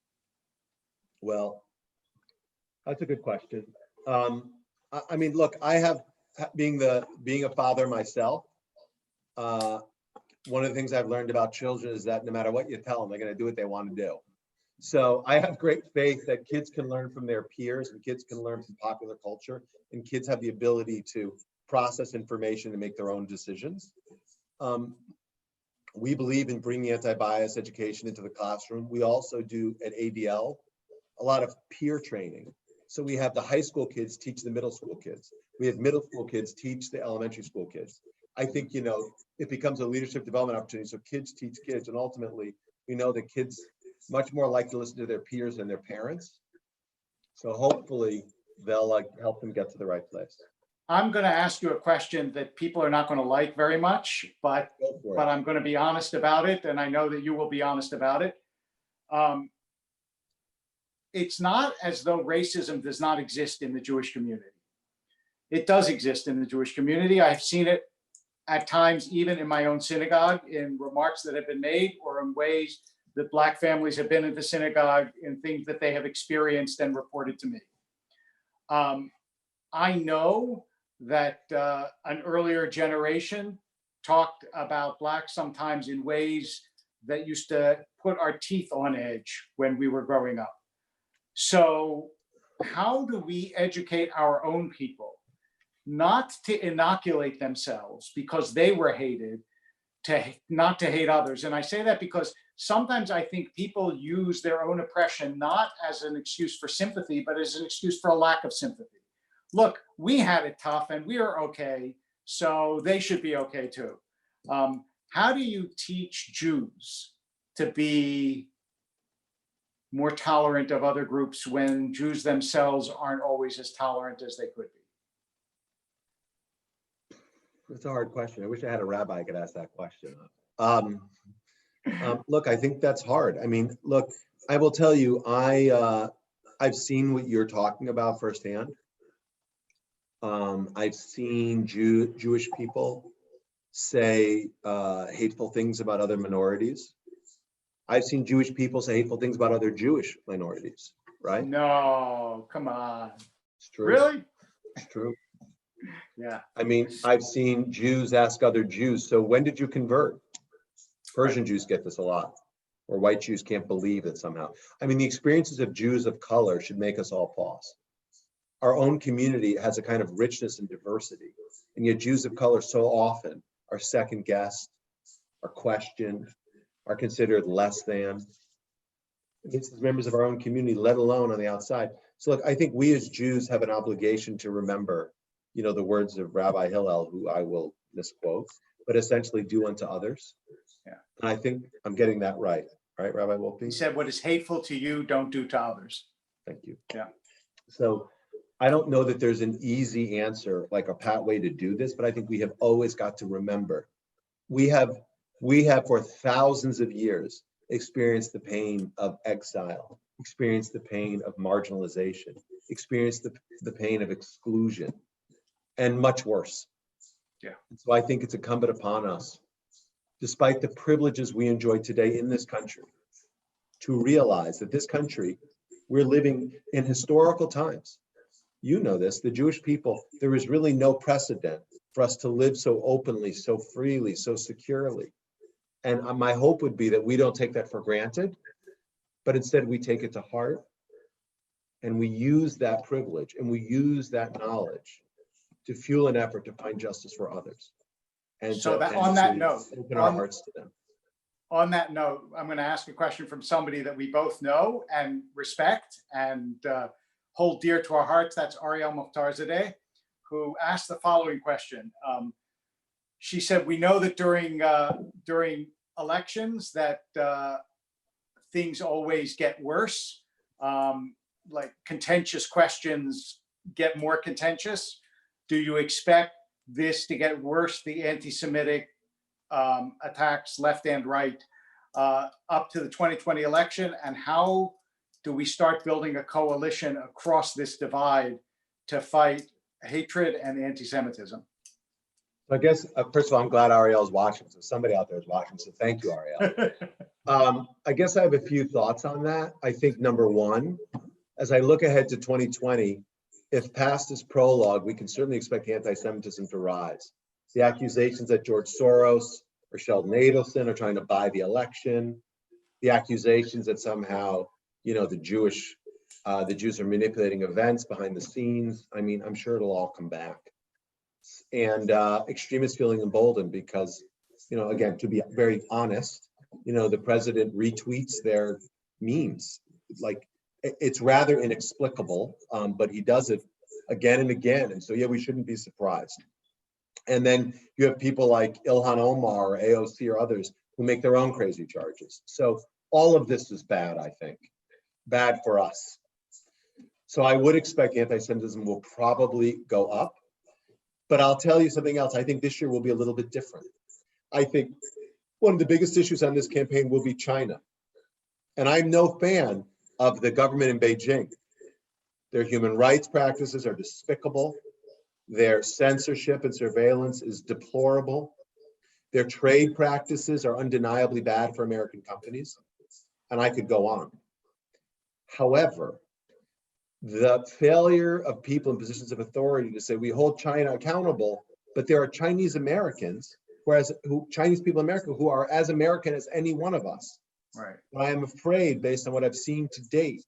Well, that's a good question. I mean, look, I have, being a father myself, one of the things I've learned about children is that no matter what you tell them, they're going to do what they want to do. So I have great faith that kids can learn from their peers and kids can learn from popular culture, and kids have the ability to process information and make their own decisions. We believe in bringing anti-bias education into the classroom. We also do at ADL a lot of peer training. So we have the high school kids teach the middle school kids. We have middle school kids teach the elementary school kids. I think, it becomes a leadership development opportunity. So kids teach kids, and ultimately, we know that kids much more like to listen to their peers than their parents. So hopefully they'll help them get to the right place. I'm going to ask you a question that people are not going to like very much, but I'm going to be honest about it, and I know that you will be honest about it. It's not as though racism does not exist in the Jewish community. It does exist in the Jewish community. I've seen it at times, even in my own synagogue, in remarks that have been made, or in ways that Black families have been at the synagogue, in things that they have experienced and reported to me. I know that an earlier generation talked about Blacks sometimes in ways that used to put our teeth on edge when we were growing up. So how do we educate our own people not to inoculate themselves because they were hated, not to hate others? And I say that because sometimes I think people use their own oppression not as an excuse for sympathy, but as an excuse for a lack of sympathy. Look, we had it tough and we are okay, so they should be okay too. How do you teach Jews to be more tolerant of other groups when Jews themselves aren't always as tolerant as they could be? It's a hard question. I wish I had a rabbi I could ask that question. Look, I think that's hard. I mean, look, I will tell you, I've seen what you're talking about firsthand. I've seen Jewish people say hateful things about other minorities. I've seen Jewish people say hateful things about other Jewish minorities, right? No, come on. It's true. Really? It's true. Yeah. I mean, I've seen Jews ask other Jews, so when did you convert? Persian Jews get this a lot, or white Jews can't believe it somehow. I mean, the experiences of Jews of color should make us all pause. Our own community has a kind of richness and diversity, and yet Jews of color so often are second guessed, are questioned, are considered less than. against members of our own community, let alone on the outside. So look, I think we as Jews have an obligation to remember, the words of Rabbi Hillel, who I will misquote, but essentially do unto others. Yeah. And I think I'm getting that right, Rabbi Wolpe? He said, what is hateful to you, don't do to others. Thank you. Yeah. So I don't know that there's an easy answer, like a pat way to do this, but I think we have always got to remember, we have for thousands of years experienced the pain of exile, experienced the pain of marginalization, experienced the pain of exclusion, and much worse. Yeah. And so I think it's incumbent upon us, despite the privileges we enjoy today in this country, to realize that this country, we're living in historical times. You know this, the Jewish people, there is really no precedent for us to live so openly, so freely, so securely. And my hope would be that we don't take that for granted, but instead we take it to heart and we use that privilege and we use that knowledge to fuel an effort to find justice for others. And so to open our hearts to them. On that note, I'm going to ask a question from somebody that we both know and respect and hold dear to our hearts. That's Ariel Mukhtarzadeh, who asked the following question. She said, we know that during elections that things always get worse, like contentious questions get more contentious. Do you expect this to get worse, the anti-Semitic attacks left and right up to the 2020 election? And how do we start building a coalition across this divide to fight hatred and anti-Semitism? I guess, first of all, I'm glad Ariel's watching. So somebody out there is watching. So thank you, Ariel. I guess I have a few thoughts on that. I think number one, as I look ahead to 2020, if past is prologue, we can certainly expect anti-Semitism to rise. The accusations that George Soros or Sheldon Adelson are trying to buy the election, the accusations that somehow, the Jews are manipulating events behind the scenes. I mean, I'm sure it'll all come back. And extremists feeling emboldened because, again, to be very honest, the president retweets their memes. Like, it's rather inexplicable, but he does it again and again. And so, yeah, we shouldn't be surprised. And then you have people like Ilhan Omar or AOC or others who make their own crazy charges. So all of this is bad, I think, bad for us. So I would expect anti-Semitism will probably go up. But I'll tell you something else. I think this year will be a little bit different. I think one of the biggest issues on this campaign will be China. And I'm no fan of the government in Beijing. Their human rights practices are despicable. Their censorship and surveillance is deplorable. Their trade practices are undeniably bad for American companies. And I could go on. However, the failure of people in positions of authority to say we hold China accountable, but there are Chinese Americans, Chinese people in America who are as American as any one of us. Right. I am afraid, based on what I've seen to date,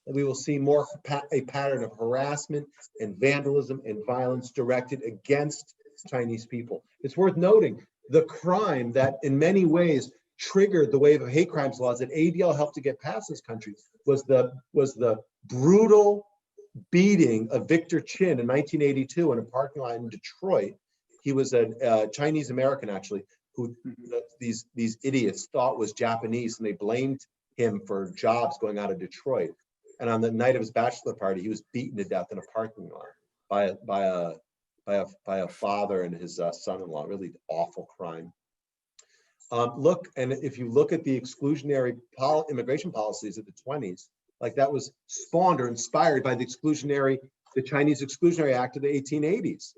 that we will see more a pattern of harassment and vandalism and violence directed against Chinese people. It's worth noting the crime that in many ways triggered the wave of hate crimes laws that ADL helped to get past this country was the brutal beating of Victor Chin in 1982 in a parking lot in Detroit. He was a Chinese American, actually, who these idiots thought was Japanese, and they blamed him for jobs going out of Detroit. And on the night of his bachelor party, he was beaten to death in a parking lot by a father and his son-in-law. Really awful crime. If you look at the exclusionary immigration policies of the 20s, like that was spawned or inspired by the Chinese Exclusionary Act of the 1880s.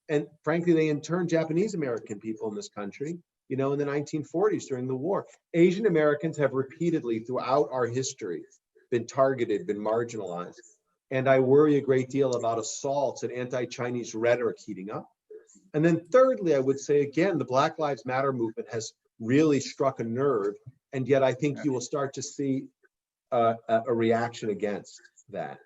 And frankly, they interned Japanese American people in this country, in the 1940s during the war. Asian Americans have repeatedly throughout our history been targeted, been marginalized. And I worry a great deal about assaults and anti-Chinese rhetoric heating up. And then thirdly, I would say, again, the Black Lives Matter movement has really struck a nerve. And yet I think you will start to see a reaction against that.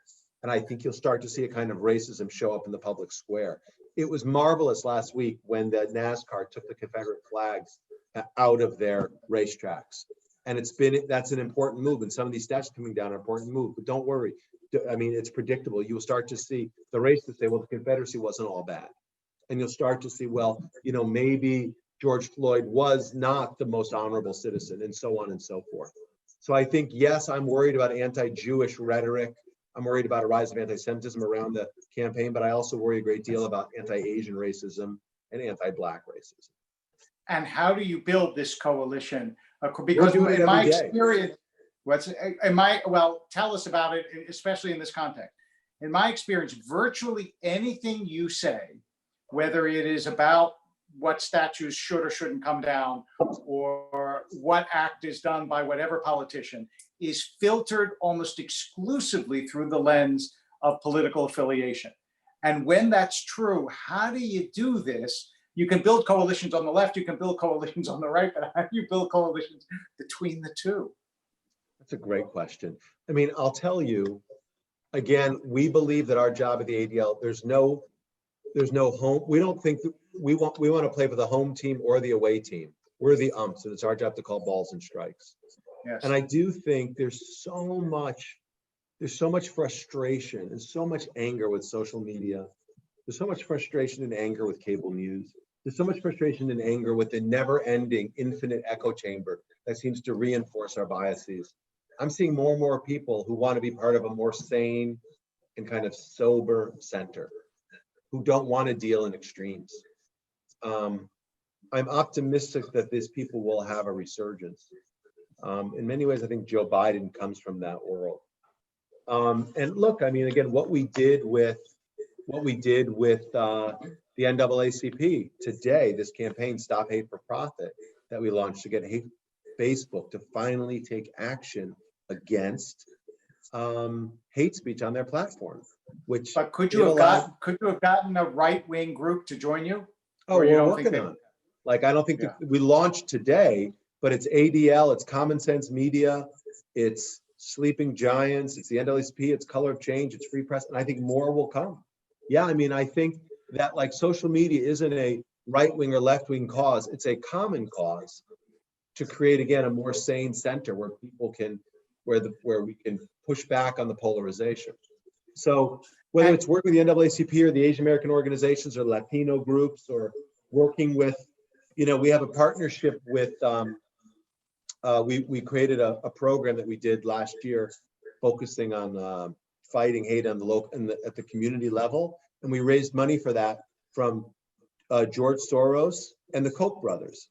And I think you'll start to see a kind of racism show up in the public square. It was marvelous last week when the NASCAR took the Confederate flags out of their racetracks. And that's an important move. And some of these stats coming down are an important move, but don't worry. I mean, it's predictable. You will start to see the racists say, well, the Confederacy wasn't all bad. And you'll start to see, well, maybe George Floyd was not the most honorable citizen, and so on and so forth. So I think, yes, I'm worried about anti-Jewish rhetoric. I'm worried about a rise of anti-Semitism around the campaign, but I also worry a great deal about anti-Asian racism and anti-Black racism. And how do you build this coalition? We're Because doing it in my every day. experience, tell us about it, especially in this context. In my experience, virtually anything you say, whether it is about what statues should or shouldn't come down, or what act is done by whatever politician, is filtered almost exclusively through the lens of political affiliation. And when that's true, how do you do this? You can build coalitions on the left, you can build coalitions on the right, but how do you build coalitions between the two? That's a great question. I mean, I'll tell you, again, we believe that our job at the ADL, there's no home. We don't think that we want to play for the home team or the away team. We're the umps, and it's our job to call balls and strikes. Yes. And I do think there's so much frustration and so much anger with social media. There's so much frustration and anger with cable news. There's so much frustration and anger with the never-ending infinite echo chamber that seems to reinforce our biases. I'm seeing more and more people who want to be part of a more sane and kind of sober center, who don't want to deal in extremes. I'm optimistic that these people will have a resurgence. In many ways, I think Joe Biden comes from that world. And look, I mean, again, what we did with the NAACP today, this campaign, Stop Hate for Profit, that we launched to get Facebook to finally take action against hate speech on their platform. But could you have gotten a right-wing group to join you? Oh, we're working on it. Like, I don't think we launched today, but it's ADL, it's Common Sense Media, it's Sleeping Giants, it's the NAACP, it's Color of Change, it's Free Press, and I think more will come. Yeah, I mean, I think that like social media isn't a right-wing or left-wing cause, it's a common cause to create, again, a more sane center where people can, where we can push back on the polarization. So whether it's working with the NAACP or the Asian American organizations or Latino groups, or working with, we have a partnership with, we created a program that we did last year focusing on fighting hate on the local at the community level. And we raised money for that from George Soros and the Koch brothers.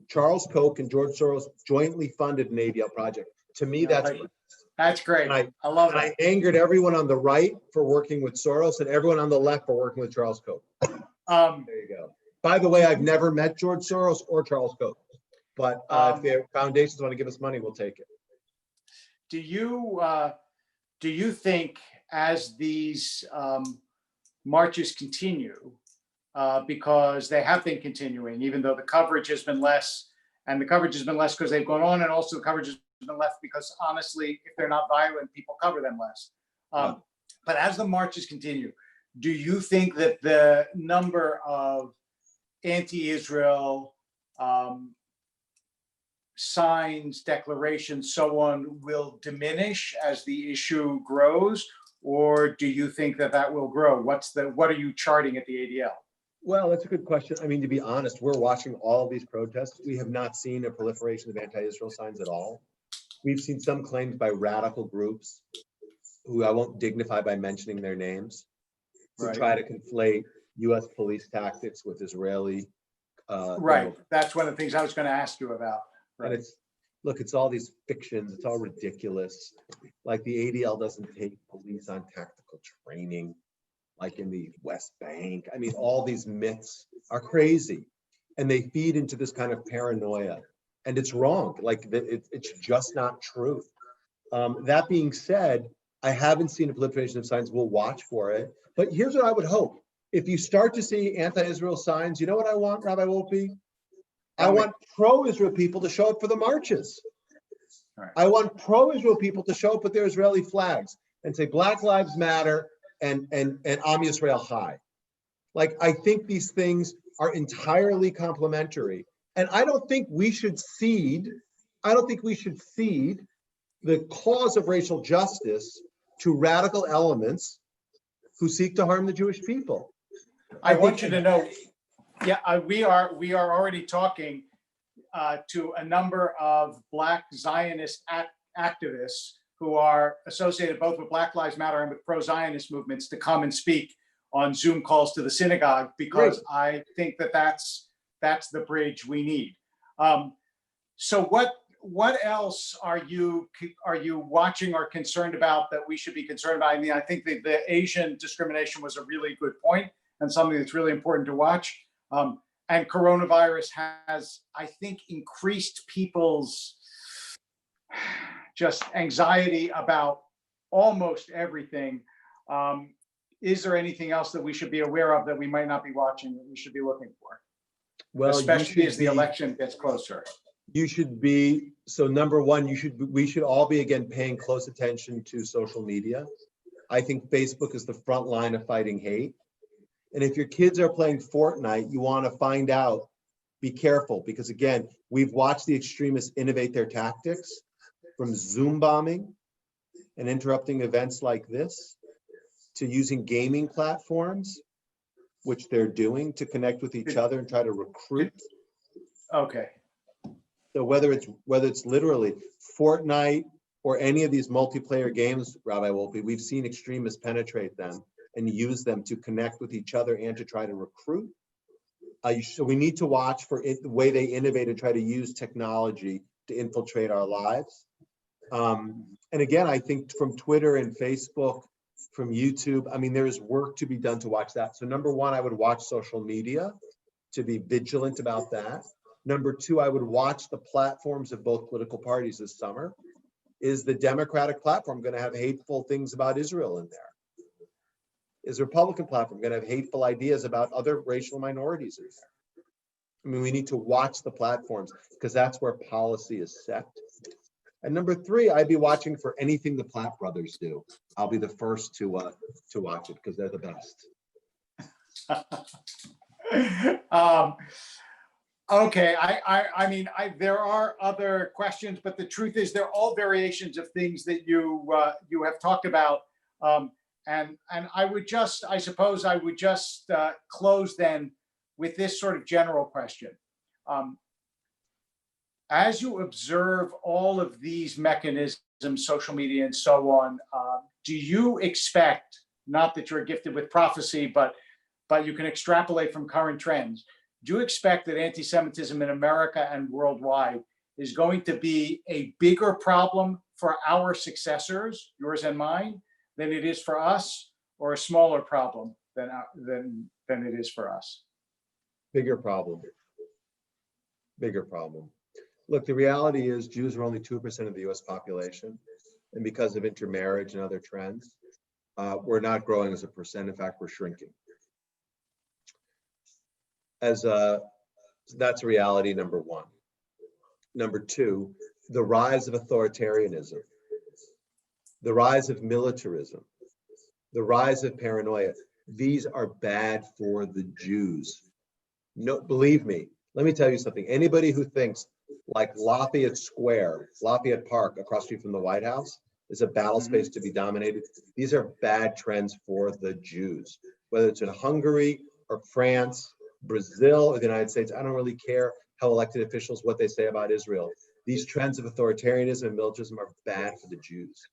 Charles Koch and George Soros jointly funded an ADL project. To me, that's great. I love it. I angered everyone on the right for working with Soros and everyone on the left for working with Charles Koch. There you go. By the way, I've never met George Soros or Charles Koch, but if their foundations want to give us money, we'll take it. Do you think, as these marches continue, because they have been continuing, even though the coverage has been less, and the coverage has been less because they've gone on, and also the coverage has been less because, honestly, if they're not violent, people cover them less. But as the marches continue, do you think that the number of anti-Israel signs, declarations, so on, will diminish as the issue grows, or do you think that will grow? What are you charting at the ADL? Well, that's a good question. I mean, to be honest, we're watching all of these protests. We have not seen a proliferation of anti-Israel signs at all. We've seen some claims by radical groups, who I won't dignify by mentioning their names, who try to conflate U.S. police tactics with Israeli. That's one of the things I was going to ask you about. And it's all these fictions. It's all ridiculous. Like the ADL doesn't take police on tactical training, like in the West Bank. I mean, all these myths are crazy, and they feed into this kind of paranoia, and it's wrong. Like it's just not true. That being said, I haven't seen a proliferation of signs. We'll watch for it. But here's what I would hope. If you start to see anti-Israel signs, you know what I want, Rabbi Wolpe? I want pro-Israel people to show up for the marches. Right. I want pro-Israel people to show up with their Israeli flags and say Black Lives Matter and Am Yisrael Chai. Like, I think these things are entirely complementary. And I don't think we should cede I don't think we should cede the cause of racial justice to radical elements who seek to harm the Jewish people. I want you to know, yeah, we are already talking to a number of Black Zionist activists who are associated both with Black Lives Matter and with pro-Zionist movements to come and speak on Zoom calls to the synagogue, because Great. I think that that's the bridge we need. So what else are you watching or concerned about that we should be concerned about? I mean, I think the Asian discrimination was a really good point and something that's really important to watch. And coronavirus has, I think, increased people's just anxiety about almost everything. Is there anything else that we should be aware of that we might not be watching that we should be looking for? Well, especially as the election gets closer. You should be, so number one, we should all be, again, paying close attention to social media. I think Facebook is the front line of fighting hate. And if your kids are playing Fortnite, you want to find out, be careful, because again, we've watched the extremists innovate their tactics, from Zoom bombing and interrupting events like this to using gaming platforms, which they're doing to connect with each other and try to recruit. Okay. So whether it's literally Fortnite or any of these multiplayer games, Rabbi Wolpe, we've seen extremists penetrate them and use them to connect with each other and to try to recruit. So we need to watch for the way they innovate and try to use technology to infiltrate our lives. And again, I think from Twitter and Facebook, from YouTube, I mean, there is work to be done to watch that. So number one, I would watch social media to be vigilant about that. Number two, I would watch the platforms of both political parties this summer. Is the Democratic platform going to have hateful things about Israel in there? Is the Republican platform going to have hateful ideas about other racial minorities in there? I mean, we need to watch the platforms because that's where policy is set. And number three, I'd be watching for anything the Platt brothers do. I'll be the first to watch it because they're the best. Okay, I mean, there are other questions, but the truth is they're all variations of things that you have talked about. And I suppose I would just close then with this sort of general question. As you observe all of these mechanisms, social media and so on, do you expect, not that you're gifted with prophecy, but you can extrapolate from current trends, do you expect that anti-Semitism in America and worldwide is going to be a bigger problem for our successors, yours and mine, than it is for us, or a smaller problem than it is for us? Bigger problem. Bigger problem. Look, the reality is Jews are only 2% of the US population. And because of intermarriage and other trends, we're not growing as a percent. In fact, we're shrinking. That's reality number one. Number two, the rise of authoritarianism, the rise of militarism, the rise of paranoia. These are bad for the Jews. No, believe me, let me tell you something. Anybody who thinks like Lafayette Park across the street from the White House is a battle space to be dominated, these are bad trends for the Jews. Whether it's in Hungary or France, Brazil or the United States, I don't really care how elected officials, what they say about Israel. These trends of authoritarianism and militarism are bad for the Jews.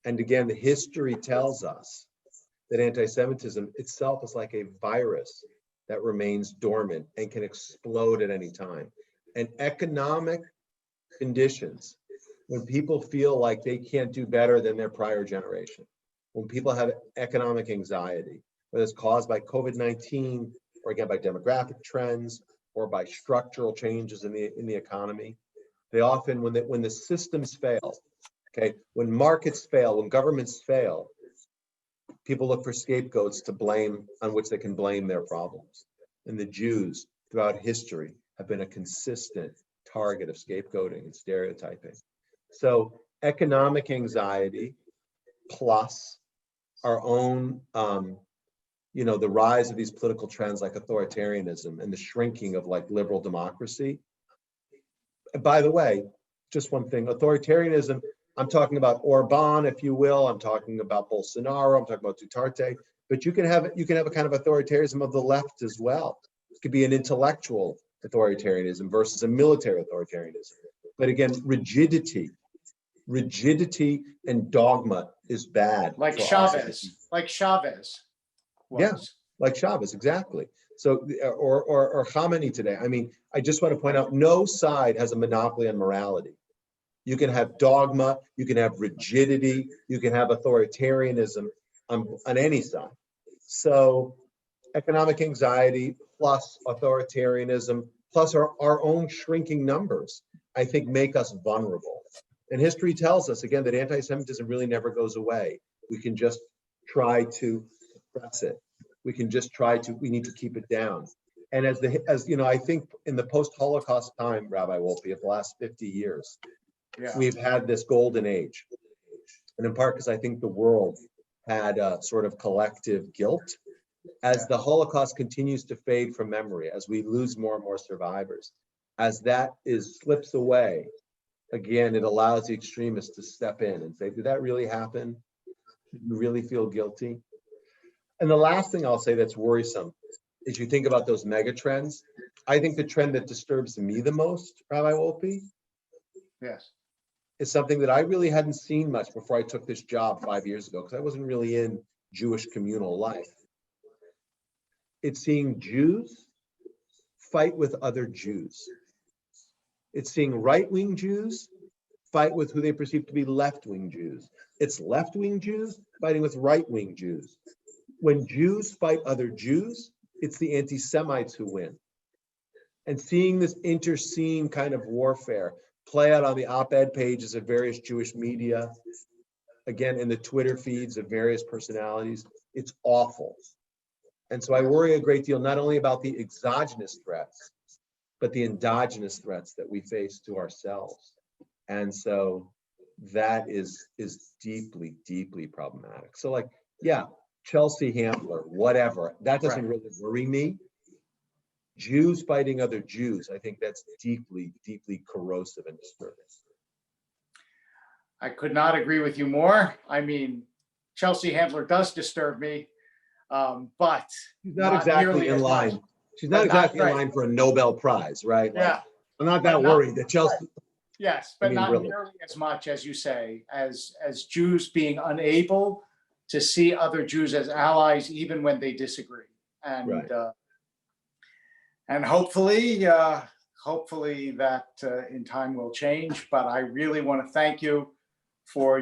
And again, the history tells us that anti-Semitism itself is like a virus that remains dormant and can explode at any time. And economic conditions, when people feel like they can't do better than their prior generation, when people have economic anxiety, whether it's caused by COVID-19 or again by demographic trends or by structural changes in the economy, they often, when the systems fail, okay, when markets fail, when governments fail, people look for scapegoats to blame, on which they can blame their problems. And the Jews throughout history have been a consistent target of scapegoating and stereotyping. So economic anxiety plus our own, the rise of these political trends like authoritarianism and the shrinking of like liberal democracy By the way, just one thing, authoritarianism, I'm talking about Orban, if you will, I'm talking about Bolsonaro, I'm talking about Duterte, but you can have a kind of authoritarianism of the left as well. It could be an intellectual authoritarianism versus a military authoritarianism. But again, rigidity and dogma is bad. Like for Chavez, was. Yeah, like Chavez, exactly. So, or Khamenei today. I mean, I just want to point out, no side has a monopoly on morality. You can have dogma, you can have rigidity, you can have authoritarianism on any side. So economic anxiety plus authoritarianism plus our own shrinking numbers, I think, make us vulnerable. And history tells us, again, that anti-Semitism really never goes away. We can just try to suppress it. We can just we need to keep it down. And as you know, I think in the post-Holocaust time, Rabbi Wolpe, of the last 50 years, we've had this golden age. And in part because I think the world had a sort of collective guilt. As the Holocaust continues to fade from memory, as we lose more and more survivors, as that slips away, again, it allows the extremists to step in and say, did that really happen? Did you really feel guilty? And the last thing I'll say that's worrisome is you think about those mega trends. I think the trend that disturbs me the most, Rabbi Wolpe, is something that I really hadn't seen much before I took this job 5 years ago, because I wasn't really in Jewish communal life. It's seeing Jews fight with other Jews. It's seeing right-wing Jews fight with who they perceive to be left-wing Jews. It's left-wing Jews fighting with right-wing Jews. When Jews fight other Jews, it's the anti-Semites who win. And seeing this interscene kind of warfare play out on the op-ed pages of various Jewish media, again, in the Twitter feeds of various personalities, it's awful. And so I worry a great deal, not only about the exogenous threats, but the endogenous threats that we face to ourselves. And so that is deeply, deeply problematic. So like, yeah, Chelsea Handler, whatever, that doesn't really worry me. Jews fighting other Jews, I think that's deeply, deeply corrosive and disturbing. I could not agree with you more. I mean, Chelsea Handler does disturb me, but she's not exactly in line. She's not exactly in line for a Nobel Prize, right? Like, I'm not that worried that Chelsea. Yes, but not nearly as much as you say, as Jews being unable to see other Jews as allies, even when they disagree. And and hopefully that in time will change. But I really want to thank you for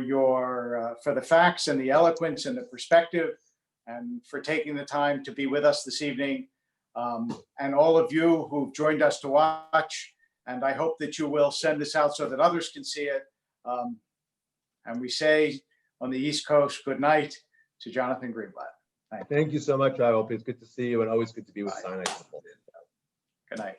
for the facts and the eloquence and the perspective, and for taking the time to be with us this evening. And all of you who've joined us to watch. And I hope that you will send this out so that others can see it. And we say on the East Coast, good night to Jonathan Greenblatt. Thank you so much, Rabbi. It's good to see you, and always good to be with Sinai. Good night.